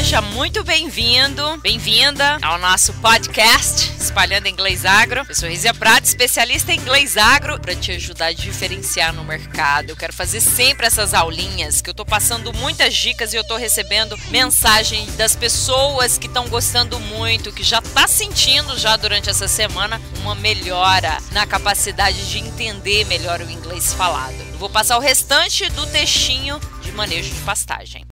Seja muito bem-vindo, bem-vinda ao nosso podcast Espalhando Inglês Agro. Eu sou Rizia Prado, especialista em inglês agro, para te ajudar a diferenciar no mercado. Eu quero fazer sempre essas aulinhas, que eu tô passando muitas dicas e eu tô recebendo mensagens das pessoas que estão gostando muito, que já tá sentindo já durante essa semana uma melhora na capacidade de entender melhor o inglês falado. Eu vou passar o restante do textinho de manejo de pastagem.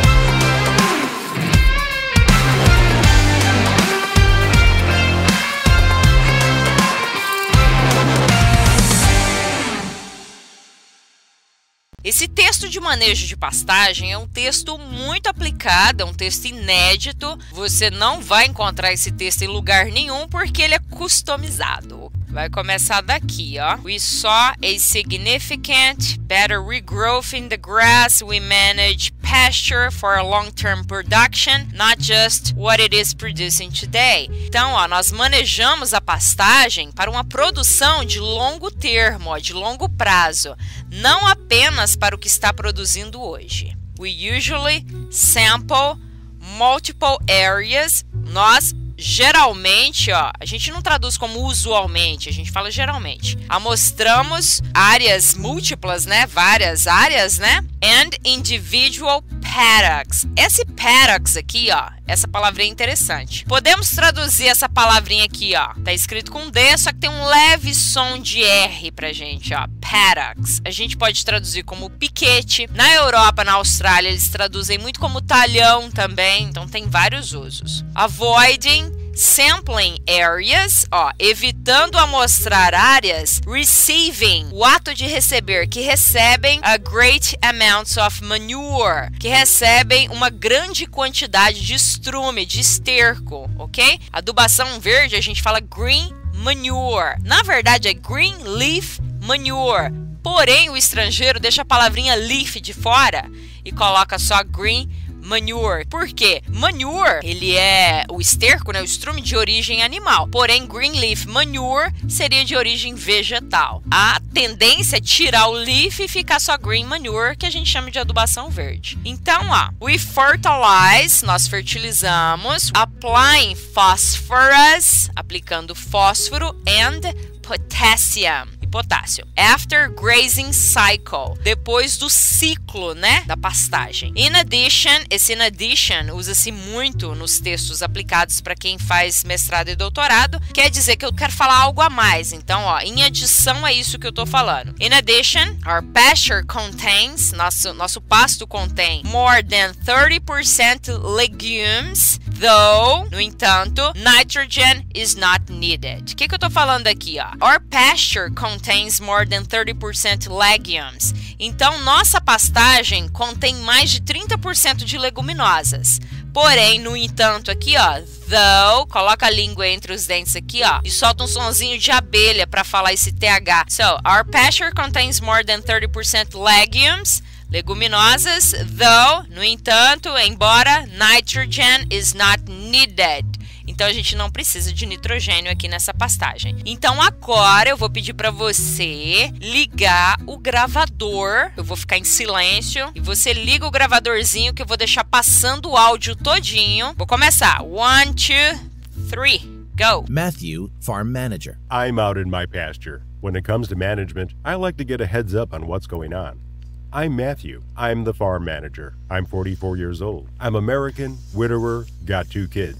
Esse texto de manejo de pastagem é um texto muito aplicado, é um texto inédito. Você não vai encontrar esse texto em lugar nenhum porque ele é customizado. Vai começar daqui, ó. We saw a significant better regrowth in the grass. We manage pasture for a long-term production, not just what it is producing today. Então, ó, nós manejamos a pastagem para uma produção de longo termo, ó, de longo prazo, não apenas para o que está produzindo hoje. We usually sample multiple areas. Nós geralmente, ó, a gente não traduz como usualmente, a gente fala geralmente. Amostramos áreas múltiplas, né? Várias áreas, né? And individual paddocks. Esse paddocks aqui, ó, essa palavrinha é interessante. Podemos traduzir essa palavrinha aqui, ó. Tá escrito com D, só que tem um leve som de R pra gente, ó. Paddocks. A gente pode traduzir como piquete. Na Europa, na Austrália, eles traduzem muito como talhão também. Então tem vários usos. Avoiding sampling areas, ó, evitando amostrar áreas. Receiving, o ato de receber, que recebem a great amounts of manure, que recebem uma grande quantidade de estrume, de esterco, ok? Adubação verde a gente fala green manure. Na verdade é green leaf manure. Porém, o estrangeiro deixa a palavrinha leaf de fora e coloca só green manure. Por quê? Manure, ele é o esterco, né, o estrume de origem animal. Porém, green leaf manure seria de origem vegetal. A tendência é tirar o leaf e ficar só green manure, que a gente chama de adubação verde. Então, ó, we fertilize, nós fertilizamos, applying phosphorus, aplicando fósforo, and potassium, potássio. After grazing cycle, depois do ciclo, né, da pastagem. In addition, esse in addition usa-se muito nos textos aplicados para quem faz mestrado e doutorado. Quer dizer que eu quero falar algo a mais. Então, ó, em adição a isso que eu tô falando. In addition, our pasture contains, nosso pasto contém more than 30% legumes, though, no entanto, nitrogen is not needed. O que eu tô falando aqui, ó? Our pasture contains more than 30% legumes. Então, nossa pastagem contém mais de 30% de leguminosas. Porém, no entanto, aqui, ó, though, coloca a língua entre os dentes aqui, ó, e solta um sonzinho de abelha para falar esse TH. So, our pasture contains more than 30% legumes, leguminosas, though, no entanto, embora, nitrogen is not needed. Então, a gente não precisa de nitrogênio aqui nessa pastagem. Então, agora eu vou pedir para você ligar o gravador. Eu vou ficar em silêncio e você liga o gravadorzinho que eu vou deixar passando o áudio todinho. Vou começar. 1, 2, 3, go. Matthew, Farm Manager. I'm out in my pasture. When it comes to management, I like to get a heads up on what's going on. I'm Matthew. I'm the farm manager. I'm 44 years old. I'm American, widower, got 2 kids.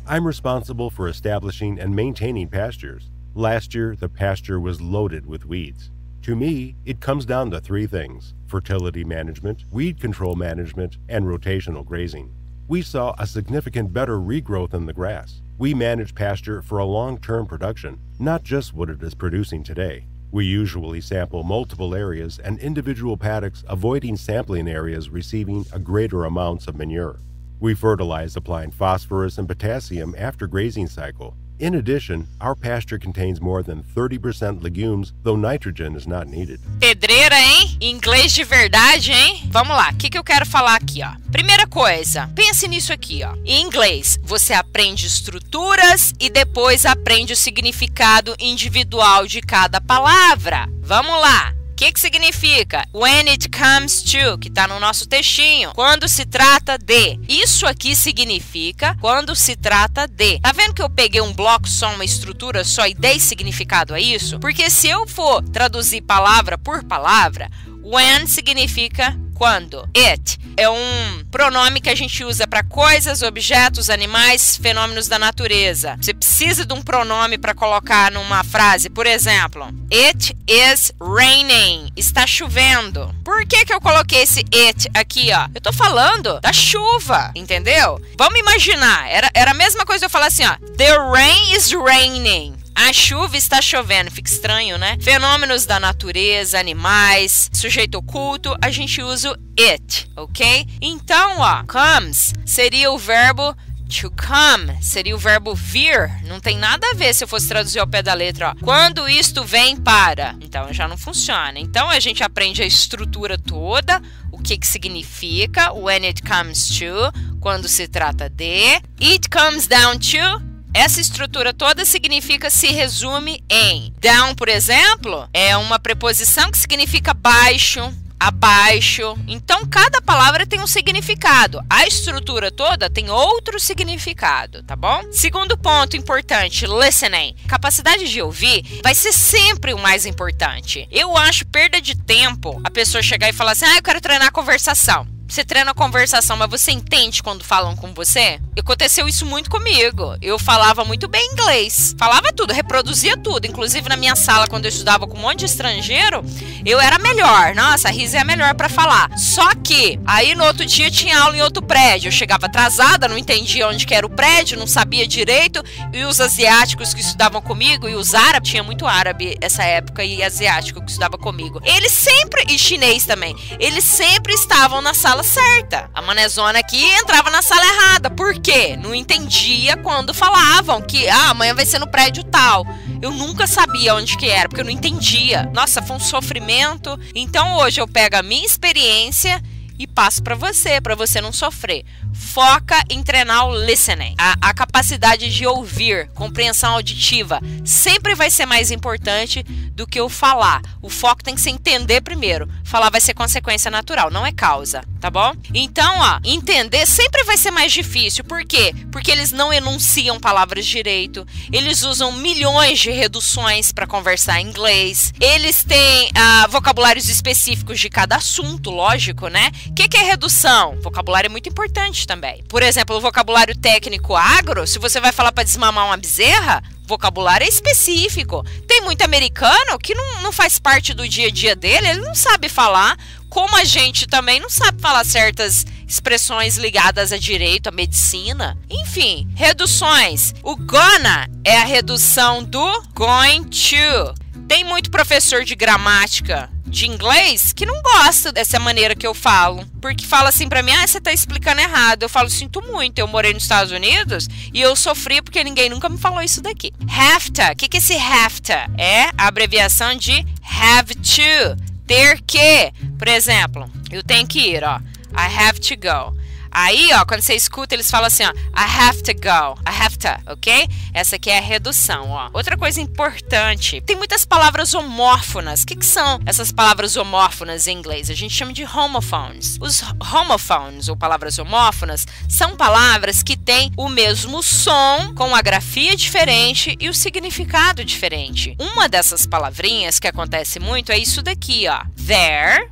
I'm responsible for establishing and maintaining pastures. Last year, the pasture was loaded with weeds. To me, it comes down to 3 things: fertility management, weed control management, and rotational grazing. We saw a significant better regrowth in the grass. We manage pasture for a long-term production, not just what it is producing today. We usually sample multiple areas and individual paddocks, avoiding sampling areas receiving a greater amounts of manure. We fertilize, applying phosphorus and potassium after grazing cycle. In addition, our pasture contains more than 30% legumes, though nitrogen is not needed. Pedreira, hein? Inglês de verdade, hein? Vamos lá, o que eu quero falar aqui, ó? Primeira coisa, pense nisso aqui, ó. Em inglês, você aprende estruturas e depois aprende o significado individual de cada palavra. Vamos lá. que significa? When it comes to, que tá no nosso textinho. Quando se trata de. Isso aqui significa quando se trata de. Tá vendo que eu peguei um bloco só, uma estrutura só e dei significado a isso? Porque se eu for traduzir palavra por palavra, when significa quando. It é um pronome que a gente usa para coisas, objetos, animais, fenômenos da natureza. Você precisa de um pronome para colocar numa frase. Por exemplo, it is raining. Está chovendo. Por que eu coloquei esse it aqui, ó? Eu tô falando da chuva, entendeu? Vamos imaginar. Era a mesma coisa eu falar assim, ó. The rain is raining. A chuva está chovendo. Fica estranho, né? Fenômenos da natureza, animais, sujeito oculto, a gente usa o it, ok? Então, ó, comes seria o verbo to come, seria o verbo vir. Não tem nada a ver se eu fosse traduzir ao pé da letra, ó. Quando isto vem para. Então, já não funciona. Então, a gente aprende a estrutura toda, o que significa, when it comes to, quando se trata de. It comes down to. Essa estrutura toda significa se resume em. Down, por exemplo, é uma preposição que significa baixo, abaixo. Então, cada palavra tem um significado. A estrutura toda tem outro significado, tá bom? Segundo ponto importante, listening. Capacidade de ouvir vai ser sempre o mais importante. Eu acho perda de tempo a pessoa chegar e falar assim, eu quero treinar a conversação. Você treina a conversação, mas você entende quando falam com você? Aconteceu isso muito comigo. Eu falava muito bem inglês. Falava tudo, reproduzia tudo. Inclusive na minha sala, quando eu estudava com um monte de estrangeiro, eu era melhor. Nossa, a Risa é a melhor pra falar. Só que, aí no outro dia tinha aula em outro prédio. Eu chegava atrasada, não entendia onde que era o prédio, não sabia direito. E os asiáticos que estudavam comigo, e os árabes, tinha muito árabe essa época, e asiático que estudava comigo. Eles sempre, e chinês também, eles sempre estavam na sala certa. A manezona aqui entrava na sala errada. Por quê? Não entendia quando falavam que amanhã vai ser no prédio tal. Eu nunca sabia onde que era, porque eu não entendia. Nossa, foi um sofrimento. Então hoje eu pego a minha experiência e passo para você não sofrer. Foca em treinar o listening. A capacidade de ouvir, compreensão auditiva, sempre vai ser mais importante do que o falar. O foco tem que ser entender primeiro. Falar vai ser consequência natural, não é causa, tá bom? Então, ó, entender sempre vai ser mais difícil. Por quê? Porque eles não enunciam palavras direito. Eles usam milhões de reduções para conversar em inglês. Eles têm vocabulários específicos de cada assunto, lógico, né? O que é redução? Vocabulário é muito importante também. Por exemplo, o vocabulário técnico agro, se você vai falar para desmamar uma bezerra, vocabulário é específico. Tem muito americano que não faz parte do dia a dia dele, ele não sabe falar, como a gente também não sabe falar certas expressões ligadas a direito, a medicina. Enfim, reduções. O gonna é a redução do going to. Tem muito professor de gramática de inglês que não gosta dessa maneira que eu falo, porque fala assim pra mim, você tá explicando errado. Eu falo, sinto muito, eu morei nos Estados Unidos e eu sofri porque ninguém nunca me falou isso daqui. Have to, o que é esse have to? É a abreviação de have to, ter que. Por exemplo, eu tenho que ir, ó, I have to go. Aí, ó, quando você escuta, eles falam assim, ó, I have to go, I have to, ok? Essa aqui é a redução, ó. Outra coisa importante, tem muitas palavras homófonas. O que são essas palavras homófonas em inglês? A gente chama de homophones. Os homophones, ou palavras homófonas, são palavras que têm o mesmo som, com a grafia diferente e o significado diferente. Uma dessas palavrinhas que acontece muito é isso daqui, ó. There,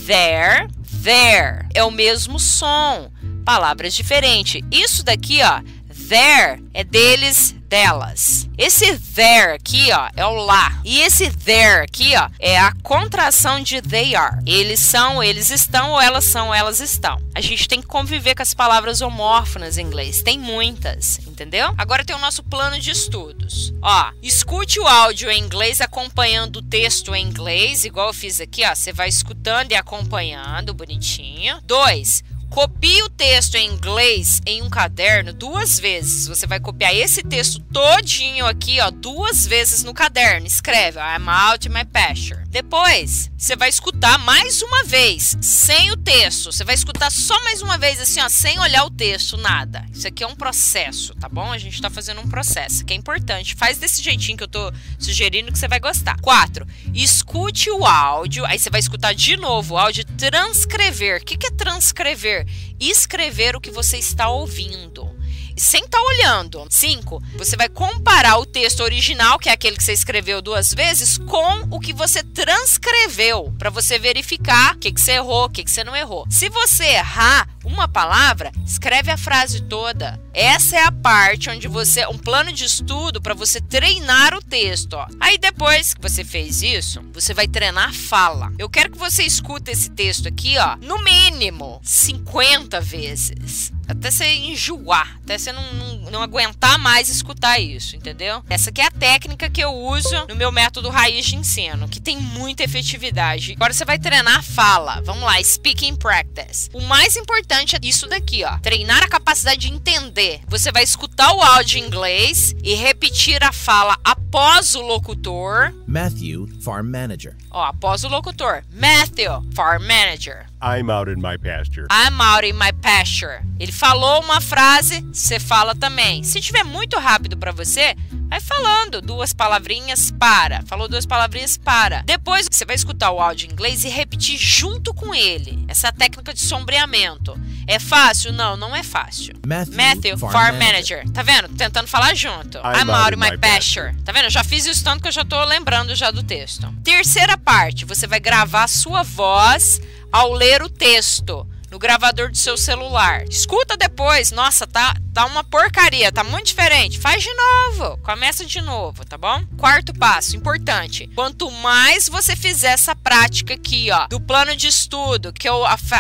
there, there. É o mesmo som, palavras diferentes. Isso daqui, ó, there é deles, delas. Esse there aqui, ó, é o lá. E esse there aqui, ó, é a contração de they are. Eles são, eles estão, ou elas são, elas estão. A gente tem que conviver com as palavras homófonas em inglês. Tem muitas, entendeu? Agora tem o nosso plano de estudos. Ó, escute o áudio em inglês acompanhando o texto em inglês, igual eu fiz aqui, ó. Você vai escutando e acompanhando, bonitinho. 2. Copie o texto em inglês em um caderno 2 vezes. Você vai copiar esse texto todinho aqui, ó, 2 vezes no caderno. Escreve, I'm out in my pasture. Depois, você vai escutar mais uma vez, sem o texto. Você vai escutar só mais uma vez, assim, ó, sem olhar o texto, nada. Isso aqui é um processo, tá bom? A gente tá fazendo um processo, que é importante. Faz desse jeitinho que eu tô sugerindo que você vai gostar. 4. Escute o áudio. Aí você vai escutar de novo o áudio e transcrever. O que é transcrever? Escrever o que você está ouvindo, sem estar olhando. 5. Você vai comparar o texto original, que é aquele que você escreveu 2 vezes, com o que você transcreveu, para você verificar o que você errou, o que você não errou. Se você errar uma palavra, escreve a frase toda. Essa é a parte onde você... um plano de estudo para você treinar o texto, ó. Aí depois que você fez isso, você vai treinar a fala. Eu quero que você escute esse texto aqui, ó, no mínimo 50 vezes. Até você enjoar, até você não aguentar mais escutar isso, entendeu? Essa aqui é a técnica que eu uso no meu método raiz de ensino, que tem muita efetividade. Agora você vai treinar a fala. Vamos lá, speaking practice. O mais importante é isso daqui, ó. Treinar a capacidade de entender. Você vai escutar o áudio em inglês e repetir a fala após o locutor. Matthew, Farm Manager. Ó, após o locutor. Matthew, Farm Manager. I'm out in my pasture. I'm out in my pasture. Ele falou uma frase, você fala também. Se tiver muito rápido para você, vai falando 2 palavrinhas, para. Falou 2 palavrinhas, para. Depois você vai escutar o áudio em inglês e repetir junto com ele. Essa é a técnica de sombreamento. É fácil? Não, não é fácil. Matthew, Farm Manager. Tá vendo? Tentando falar junto. I'm out in my pasture. Tá vendo? Eu já fiz isso tanto que eu já tô lembrando já do texto. Terceira parte, você vai gravar a sua voz ao ler o texto no gravador do seu celular. Escuta depois. Nossa, tá uma porcaria, tá muito diferente. Faz de novo. Começa de novo, tá bom? 4º passo, importante. Quanto mais você fizer essa prática aqui, ó, do plano de estudo, que é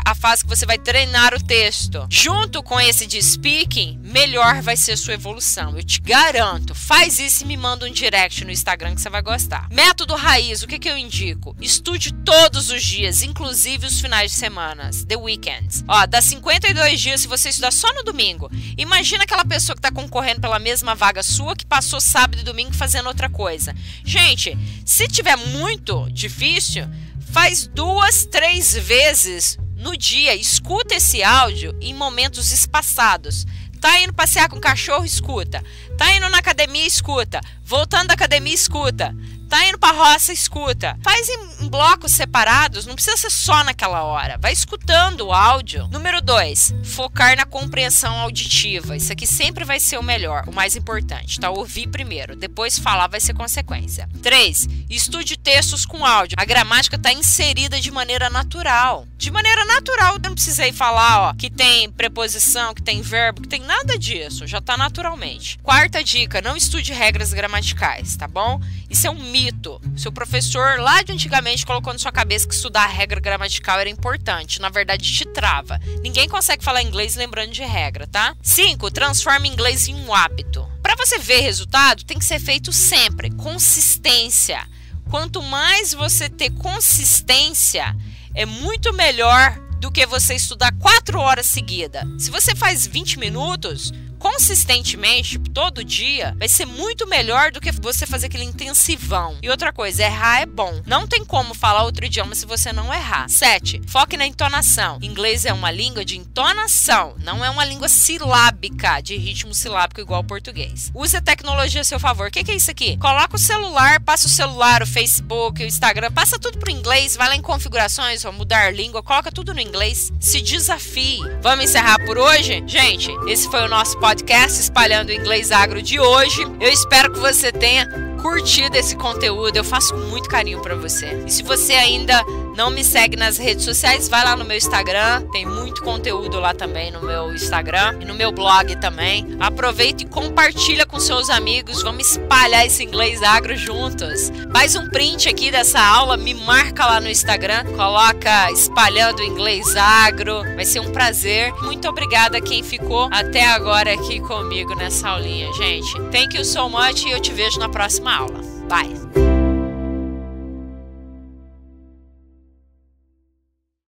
a fase que você vai treinar o texto, junto com esse de speaking, melhor vai ser a sua evolução. Eu te garanto. Faz isso e me manda um direct no Instagram que você vai gostar. Método raiz, o que eu indico? Estude todos os dias, inclusive os finais de semana, the weekends. Ó, dá 52 dias se você estudar só no domingo. Imagina aquela pessoa que está concorrendo pela mesma vaga sua, que passou sábado e domingo fazendo outra coisa. Gente, se tiver muito difícil, faz 2, 3 vezes no dia. Escuta esse áudio em momentos espaçados. Tá indo passear com o cachorro? Escuta. Tá indo na academia? Escuta. Voltando da academia? Escuta. Tá indo pra roça? Escuta. Faz em blocos separados, não precisa ser só naquela hora. Vai escutando o áudio. Número 2, focar na compreensão auditiva. Isso aqui sempre vai ser o melhor, o mais importante, tá? Ouvir primeiro, depois falar vai ser consequência. 3, estude textos com áudio. A gramática tá inserida de maneira natural. De maneira natural, eu não precisei falar, ó, que tem preposição, que tem verbo, que tem nada disso. Já tá naturalmente. 4ª dica, não estude regras gramaticais, tá bom? Isso é um mito. Seu professor lá de antigamente colocou na sua cabeça que estudar a regra gramatical era importante. Na verdade, te trava. Ninguém consegue falar inglês lembrando de regra, tá? 5. Transforme inglês em um hábito. Para você ver resultado, tem que ser feito sempre. Consistência. Quanto mais você ter consistência, é muito melhor do que você estudar 4 horas seguidas. Se você faz 20 minutos... consistentemente, tipo, todo dia, vai ser muito melhor do que você fazer aquele intensivão. E outra coisa, errar é bom. Não tem como falar outro idioma se você não errar. 7. Foque na entonação. Inglês é uma língua de entonação, não é uma língua silábica, de ritmo silábico igual ao português. Use a tecnologia a seu favor. O que é isso aqui? Coloca o celular, passa o celular, o Facebook, o Instagram, passa tudo pro inglês, vai lá em configurações, ou mudar língua, coloca tudo no inglês. Se desafie. Vamos encerrar por hoje? Gente, esse foi o nosso podcast Espalhando o Inglês Agro de hoje. Eu espero que você tenha curtido esse conteúdo. Eu faço com muito carinho para você. E se você ainda não me segue nas redes sociais, vai lá no meu Instagram. Tem muito conteúdo lá também no meu Instagram e no meu blog também. Aproveita e compartilha com seus amigos. Vamos espalhar esse inglês agro juntos. Faz um print aqui dessa aula, me marca lá no Instagram, coloca Espalhando o Inglês Agro. Vai ser um prazer. Muito obrigada a quem ficou até agora aqui comigo nessa aulinha, gente. Thank you so much e eu te vejo na próxima aula. Bye!